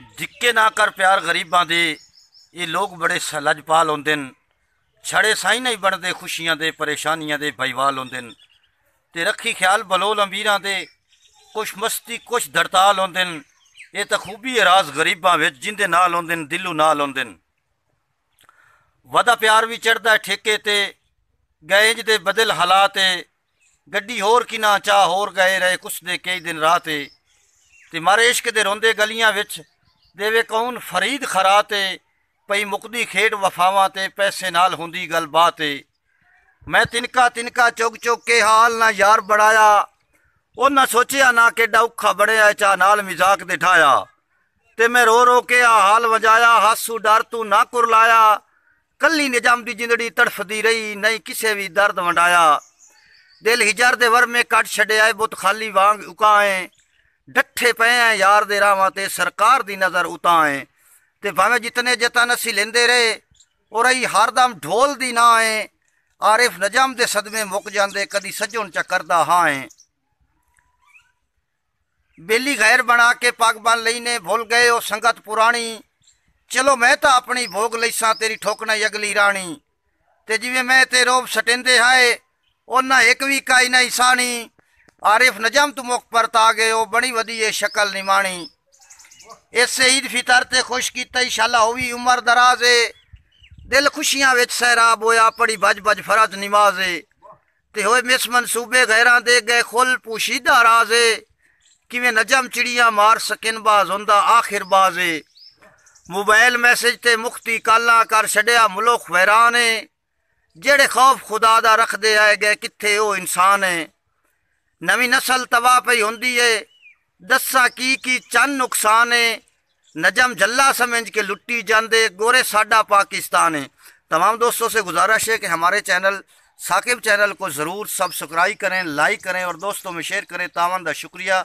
दिक्के ना कर प्यार गरीबां दे। ये लोग बड़े लजपाल होंदे न, छड़े साई नहीं बनते खुशियां दे परेशानियां दे भाईवाल होंदे न। ते रखी ख्याल बलोल अमीरां दे, कुछ मस्ती कुछ धड़ताल होंदे न। ये तो खूबी है राज गरीबां विच जिंदे नाल होंदे न, दिलों नाल होंदे न। वदा प्यार भी चढ़दा है ठेके ते, गए इंज दे बदल हालात। गड्डी होर कि ना चाह होर गए रहे कुछ दे कई दिन रात। ते मारे इश्क दे रोंदे गलियां विच देवे कौन फरीद खरात। पई मुकदी खेड वफावां ते पैसे नाल हुंदी गल बात। मैं तिनका तिनका चुग चुग के हाल ना यार बढ़ाया, उन्ना सोचिया ना केडा औखा बड़िया चा नाल मजाक दे ठाया। ते मैं रो रो के आ हाल वजाया, हासू डर तू ना कुरलाया। कली निजाम दी जिंदड़ी तड़फदी रही, नहीं किसे भी दर्द वंडाया। दिल हिजर दे वर में कट छड़िया, बुत खाली वांग उकाए। डट्ठे पे हैं यार दे रावां ते सरकार दी नज़र उताए। ते भावें जितने जतन असी लेंदे रहे, और आई हरदम ढोल दी ना है। आरिफ नजम दे सदमे मुक जांदे, कदी सजन च करदा हाँ है। बेली गैर बना के पग बन लईने, भुल गए ओ संगत पुरानी। चलो मैं तो अपनी भोग लईसा, तेरी ठोकना अगली रानी। ते जिवें मैं ते रोब सटेंदे हाए, उन्ना एक भी काई नहीं सानी। आरिफ नजम तू मुख पर ता गए, ओ बड़ी वधी ये शक्ल निमाणी। इस ईद फितर ते खुश कीता इंशाअल्लाह होवी उम्र दराजे। दिल खुशियां विच सैराब होया, पड़ी भज भज फरज नमाजे। ते होए मिस मनसूबे गैरां दे गए खुल पूशीदा राजे। किवें नजम चिड़ियां मार सकिन बाज हुंदा आखिर बाजे। मोबाइल मैसेज ते मुख्ती काला कर छड़िया मुल्क वैरान है। जेड़े खौफ खुदा दा रखदे आए गए किथे ओ इंसान है। नवी नस्ल तबाह पई हुंदी है, दस्सा की चंद नुकसान है। नजम जल्ला समझ के लुट्टी जांदे, गोरे साडा पाकिस्तान है। तमाम दोस्तों से गुजारिश है कि हमारे चैनल साकिब चैनल को ज़रूर सब्सक्राइब करें, लाइक करें और दोस्तों में शेयर करें। तावन दा शुक्रिया।